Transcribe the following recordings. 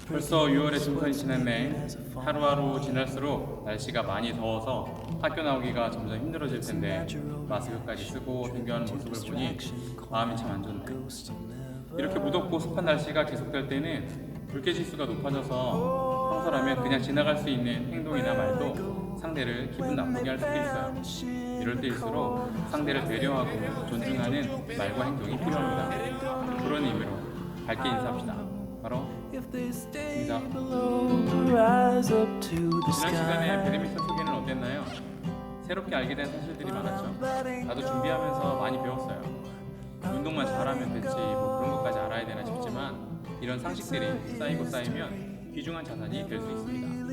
벌써 6월의 중선이 지났네. 하루하루 지날수록 날씨가 많이 더워서 학교 나오기가 점점 힘들어질 텐데 마스크까지 쓰고 등교하는 모습을 보니 마음이 참 안 좋네. 이렇게 무덥고 습한 날씨가 계속될 때는 불쾌지수가 높아져서 평소라면 그냥 지나갈 수 있는 행동이나 말도 상대를 기분 나쁘게 할 수도 있어요. 이럴 때일수록 상대를 배려하고 존중하는 말과 행동이 필요합니다. 그런 의미로 밝게 인사합시다. 바로 인사. 지난 시간에 배드민턴 소개는 어땠나요? 새롭게 알게 된 사실들이 많았죠. 나도 준비하면서 많이 배웠어요. 운동만 잘하면 됐지 뭐 그런 것까지 알아야 되나 싶지만 이런 상식들이 쌓이고 쌓이면 귀중한 자산이 될 수 있습니다.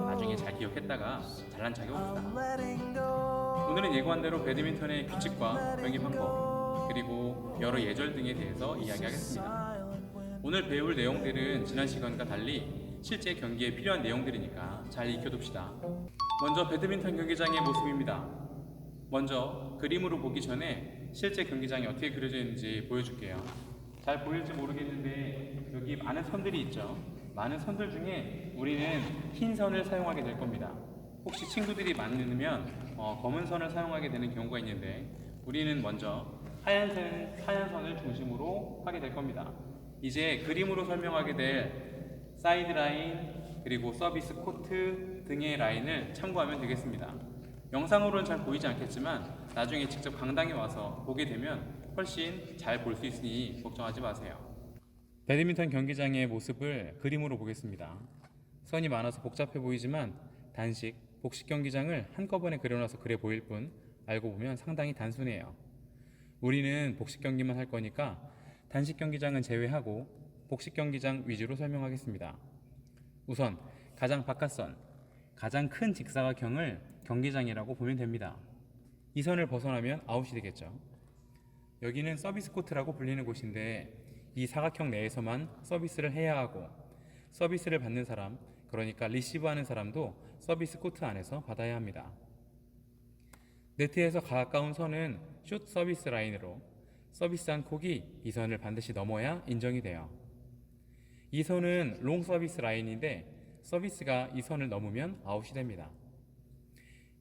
나중에 잘 기억했다가 잘난 척 해봅시다. 오늘은 예고한 대로 배드민턴의 규칙과 경기 방법 그리고 여러 예절 등에 대해서 이야기하겠습니다. 오늘 배울 내용들은 지난 시간과 달리 실제 경기에 필요한 내용들이니까 잘 익혀둡시다. 먼저 배드민턴 경기장의 모습입니다. 먼저 그림으로 보기 전에 실제 경기장이 어떻게 그려져 있는지 보여줄게요. 잘 보일지 모르겠는데 여기 많은 선들이 있죠. 많은 선들 중에 우리는 흰 선을 사용하게 될 겁니다. 혹시 친구들이 많으면 검은 선을 사용하게 되는 경우가 있는데 우리는 먼저 하얀 선을 중심으로 하게 될 겁니다. 이제 그림으로 설명하게 될 사이드 라인 그리고 서비스 코트 등의 라인을 참고하면 되겠습니다. 영상으로는 잘 보이지 않겠지만 나중에 직접 강당에 와서 보게 되면 훨씬 잘 볼 수 있으니 걱정하지 마세요. 배드민턴 경기장의 모습을 그림으로 보겠습니다. 선이 많아서 복잡해 보이지만 단식, 복식 경기장을 한꺼번에 그려놔서 그래 보일 뿐 알고 보면 상당히 단순해요. 우리는 복식 경기만 할 거니까 단식 경기장은 제외하고 복식 경기장 위주로 설명하겠습니다. 우선 가장 바깥선, 가장 큰 직사각형을 경기장이라고 보면 됩니다. 이 선을 벗어나면 아웃이 되겠죠. 여기는 서비스 코트라고 불리는 곳인데 이 사각형 내에서만 서비스를 해야 하고 서비스를 받는 사람, 그러니까 리시브하는 사람도 서비스 코트 안에서 받아야 합니다. 네트에서 가까운 선은 숏 서비스 라인으로 서비스한 콕이 이 선을 반드시 넘어야 인정이 돼요. 이 선은 롱 서비스 라인인데 서비스가 이 선을 넘으면 아웃이 됩니다.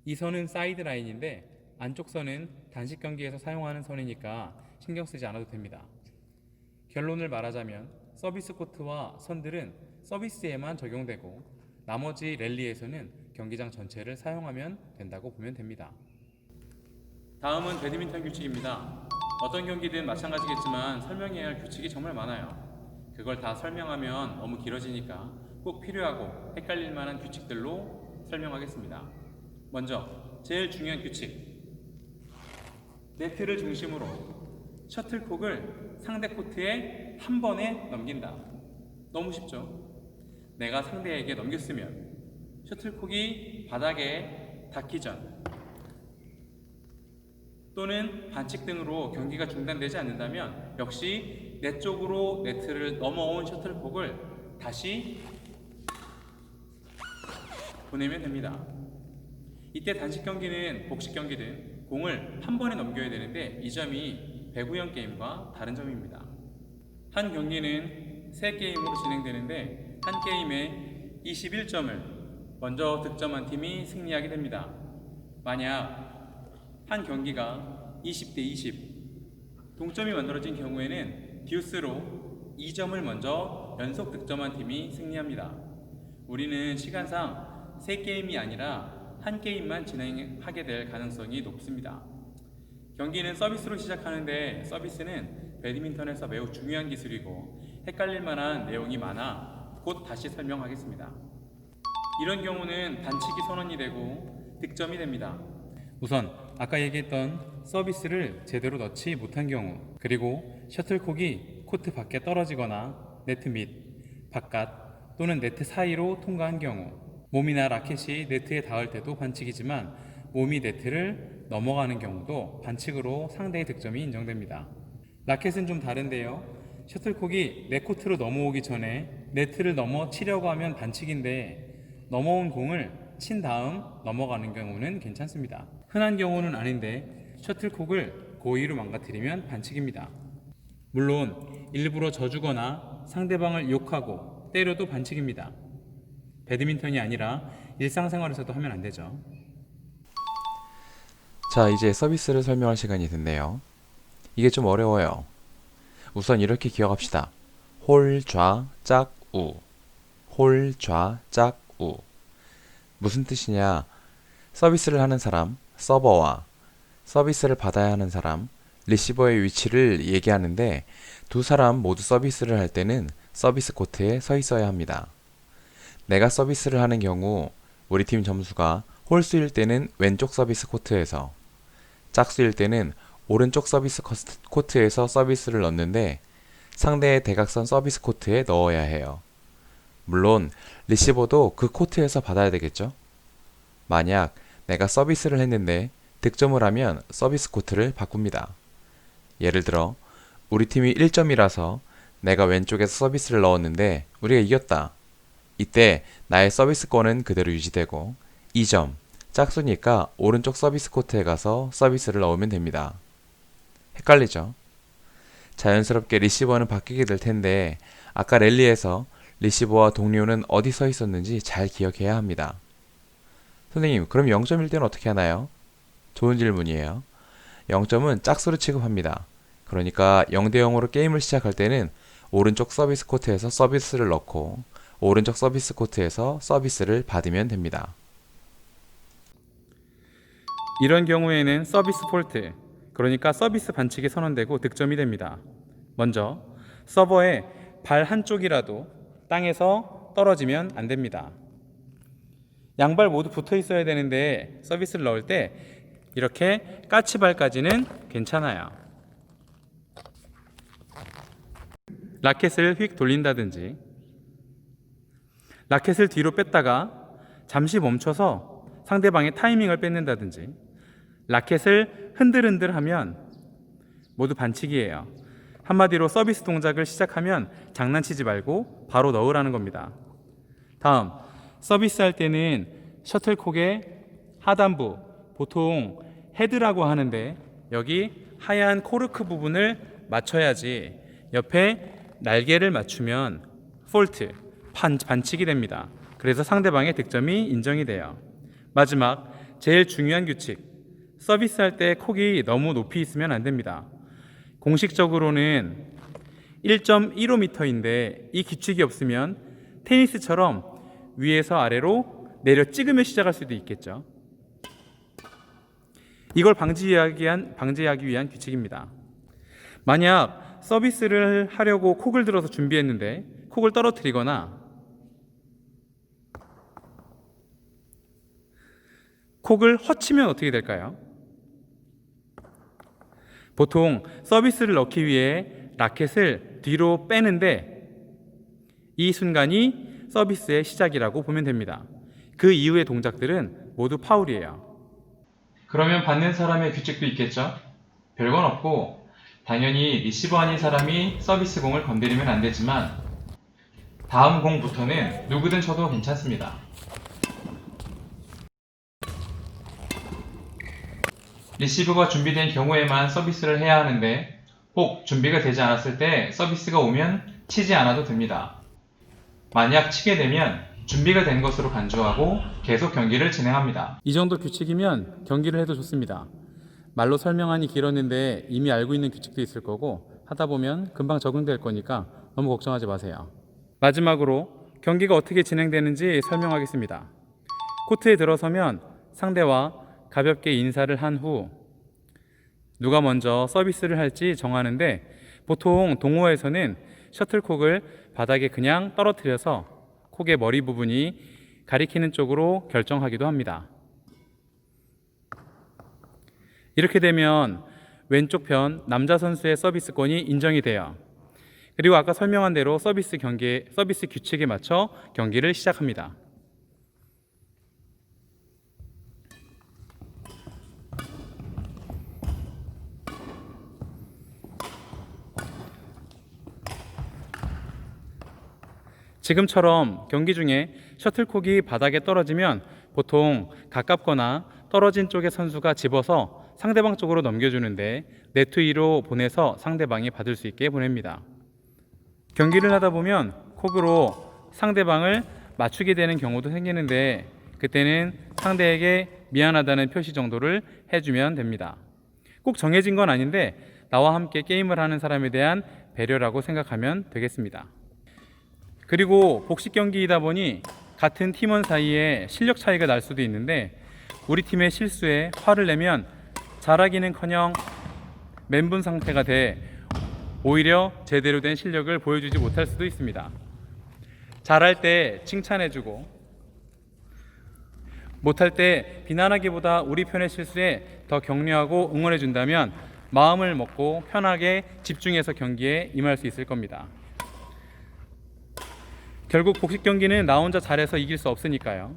이 선은 사이드 라인인데 안쪽 선은 단식 경기에서 사용하는 선이니까 신경 쓰지 않아도 됩니다. 결론을 말하자면 서비스 코트와 선들은 서비스에만 적용되고 나머지 랠리에서는 경기장 전체를 사용하면 된다고 보면 됩니다. 다음은 배드민턴 규칙입니다. 어떤 경기든 마찬가지겠지만 설명해야 할 규칙이 정말 많아요. 그걸 다 설명하면 너무 길어지니까 꼭 필요하고 헷갈릴 만한 규칙들로 설명하겠습니다. 먼저 제일 중요한 규칙, 네트를 중심으로 셔틀콕을 상대 코트에 한 번에 넘긴다. 너무 쉽죠? 내가 상대에게 넘겼으면 셔틀콕이 바닥에 닿기 전 또는 반칙 등으로 경기가 중단되지 않는다면 역시 내 쪽으로 네트를 넘어온 셔틀콕을 다시 보내면 됩니다. 이때 단식 경기는 복식 경기든 공을 한 번에 넘겨야 되는데 이 점이 배구형 게임과 다른 점입니다. 한 경기는 3게임으로 진행되는데 한 게임에 21점을 먼저 득점한 팀이 승리하게 됩니다. 만약 한 경기가 20대 20 동점이 만들어진 경우에는 듀스로 2점을 먼저 연속 득점한 팀이 승리합니다. 우리는 시간상 3게임이 아니라 한 게임만 진행하게 될 가능성이 높습니다. 경기는 서비스로 시작하는데 서비스는 배드민턴에서 매우 중요한 기술이고 헷갈릴 만한 내용이 많아 곧 다시 설명하겠습니다. 이런 경우는 반칙이 선언이 되고 득점이 됩니다. 우선 아까 얘기했던 서비스를 제대로 넣지 못한 경우 그리고 셔틀콕이 코트 밖에 떨어지거나 네트 밑, 바깥 또는 네트 사이로 통과한 경우 몸이나 라켓이 네트에 닿을 때도 반칙이지만 몸이 네트를 넘어가는 경우도 반칙으로 상대의 득점이 인정됩니다. 라켓은 좀 다른데요. 셔틀콕이 내 코트로 넘어오기 전에 네트를 넘어 치려고 하면 반칙인데 넘어온 공을 친 다음 넘어가는 경우는 괜찮습니다. 흔한 경우는 아닌데 셔틀콕을 고의로 망가뜨리면 반칙입니다. 물론 일부러 져주거나 상대방을 욕하고 때려도 반칙입니다. 배드민턴이 아니라 일상생활에서도 하면 안 되죠. 자, 이제 서비스를 설명할 시간이 됐네요. 이게 좀 어려워요. 우선 이렇게 기억합시다. 홀, 좌, 짝, 우. 홀, 좌, 짝, 우. 무슨 뜻이냐? 서비스를 하는 사람, 서버와 서비스를 받아야 하는 사람, 리시버의 위치를 얘기하는데 두 사람 모두 서비스를 할 때는 서비스 코트에 서 있어야 합니다. 내가 서비스를 하는 경우 우리 팀 점수가 홀수일 때는 왼쪽 서비스 코트에서, 짝수일 때는 오른쪽 서비스 코트에서 서비스를 넣는데 상대의 대각선 서비스 코트에 넣어야 해요. 물론 리시버도 그 코트에서 받아야 되겠죠? 만약 내가 서비스를 했는데 득점을 하면 서비스 코트를 바꿉니다. 예를 들어 우리 팀이 1점이라서 내가 왼쪽에서 서비스를 넣었는데 우리가 이겼다. 이때 나의 서비스권은 그대로 유지되고 2점, 짝수니까 오른쪽 서비스 코트에 가서 서비스를 넣으면 됩니다. 헷갈리죠? 자연스럽게 리시버는 바뀌게 될 텐데 아까 랠리에서 리시버와 동료는 어디 서 있었는지 잘 기억해야 합니다. 선생님, 그럼 0점일 때는 어떻게 하나요? 좋은 질문이에요. 0점은 짝수로 취급합니다. 그러니까 0대 0으로 게임을 시작할 때는 오른쪽 서비스 코트에서 서비스를 넣고 오른쪽 서비스 코트에서 서비스를 받으면 됩니다. 이런 경우에는 서비스 폴트, 그러니까 서비스 반칙이 선언되고 득점이 됩니다. 먼저 서버의 발 한쪽이라도 땅에서 떨어지면 안 됩니다. 양발 모두 붙어 있어야 되는데 서비스를 넣을 때 이렇게 까치발까지는 괜찮아요. 라켓을 휙 돌린다든지, 라켓을 뒤로 뺐다가 잠시 멈춰서 상대방의 타이밍을 뺏는다든지, 라켓을 흔들흔들 하면 모두 반칙이에요. 한마디로 서비스 동작을 시작하면 장난치지 말고 바로 넣으라는 겁니다. 다음, 서비스 할 때는 셔틀콕의 하단부, 보통 헤드라고 하는데 여기 하얀 코르크 부분을 맞춰야지 옆에 날개를 맞추면 폴트, 반칙이 됩니다. 그래서 상대방의 득점이 인정이 돼요. 마지막, 제일 중요한 규칙, 서비스 할 때 콕이 너무 높이 있으면 안 됩니다. 공식적으로는 1.15m인데 이 규칙이 없으면 테니스처럼 위에서 아래로 내려 찍으며 시작할 수도 있겠죠. 이걸 방지하기 위한 규칙입니다. 만약 서비스를 하려고 콕을 들어서 준비했는데 콕을 떨어뜨리거나 콕을 허치면 어떻게 될까요? 보통 서비스를 넣기 위해 라켓을 뒤로 빼는데 이 순간이 서비스의 시작이라고 보면 됩니다. 그 이후의 동작들은 모두 파울이에요. 그러면 받는 사람의 규칙도 있겠죠? 별건 없고 당연히 리시버 아닌 사람이 서비스 공을 건드리면 안 되지만 다음 공부터는 누구든 쳐도 괜찮습니다. 리시브가 준비된 경우에만 서비스를 해야 하는데 혹 준비가 되지 않았을 때 서비스가 오면 치지 않아도 됩니다. 만약 치게 되면 준비가 된 것으로 간주하고 계속 경기를 진행합니다. 이 정도 규칙이면 경기를 해도 좋습니다. 말로 설명하니 길었는데 이미 알고 있는 규칙도 있을 거고 하다 보면 금방 적응될 거니까 너무 걱정하지 마세요. 마지막으로 경기가 어떻게 진행되는지 설명하겠습니다. 코트에 들어서면 상대와 가볍게 인사를 한 후 누가 먼저 서비스를 할지 정하는데 보통 동호회에서는 셔틀콕을 바닥에 그냥 떨어뜨려서 콕의 머리 부분이 가리키는 쪽으로 결정하기도 합니다. 이렇게 되면 왼쪽 편 남자 선수의 서비스권이 인정이 돼요. 그리고 아까 설명한 대로 서비스 규칙에 맞춰 경기를 시작합니다. 지금처럼 경기 중에 셔틀콕이 바닥에 떨어지면 보통 가깝거나 떨어진 쪽의 선수가 집어서 상대방 쪽으로 넘겨주는데 네트 위로 보내서 상대방이 받을 수 있게 보냅니다. 경기를 하다 보면 콕으로 상대방을 맞추게 되는 경우도 생기는데 그때는 상대에게 미안하다는 표시 정도를 해주면 됩니다. 꼭 정해진 건 아닌데 나와 함께 게임을 하는 사람에 대한 배려라고 생각하면 되겠습니다. 그리고 복식 경기이다 보니 같은 팀원 사이에 실력 차이가 날 수도 있는데 우리 팀의 실수에 화를 내면 잘하기는커녕 멘붕 상태가 돼 오히려 제대로 된 실력을 보여주지 못할 수도 있습니다. 잘할 때 칭찬해주고 못할 때 비난하기보다 우리 편의 실수에 더 격려하고 응원해준다면 마음을 먹고 편하게 집중해서 경기에 임할 수 있을 겁니다. 결국 복식 경기는 나 혼자 잘해서 이길 수 없으니까요.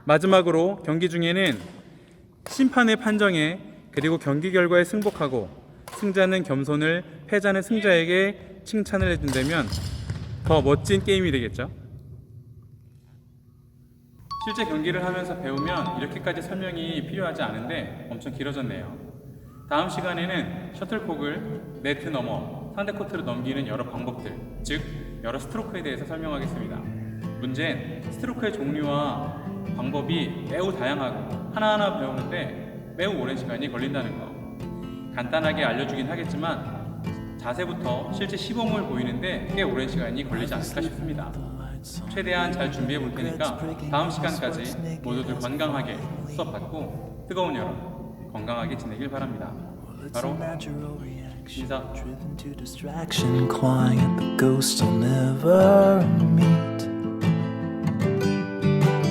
마지막으로 경기 중에는 심판의 판정에 그리고 경기 결과에 승복하고 승자는 겸손을 패자는 승자에게 칭찬을 해준다면 더 멋진 게임이 되겠죠. 실제 경기를 하면서 배우면 이렇게까지 설명이 필요하지 않은데 엄청 길어졌네요. 다음 시간에는 셔틀콕을 네트 너머 상대 코트로 넘기는 여러 방법들, 즉 여러 스트로크에 대해서 설명하겠습니다. 문제는 스트로크의 종류와 방법이 매우 다양하고 하나하나 배우는데 매우 오랜 시간이 걸린다는 거. 간단하게 알려주긴 하겠지만 자세부터 실제 시범을 보이는데 꽤 오랜 시간이 걸리지 않을까 싶습니다. 최대한 잘 준비해 볼 테니까 다음 시간까지 모두들 건강하게 수업 받고 뜨거운 여름 건강하게 지내길 바랍니다. 바로 인사.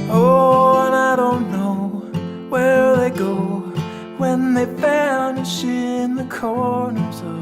Oh, and I don't know where they go when they vanish in the corners of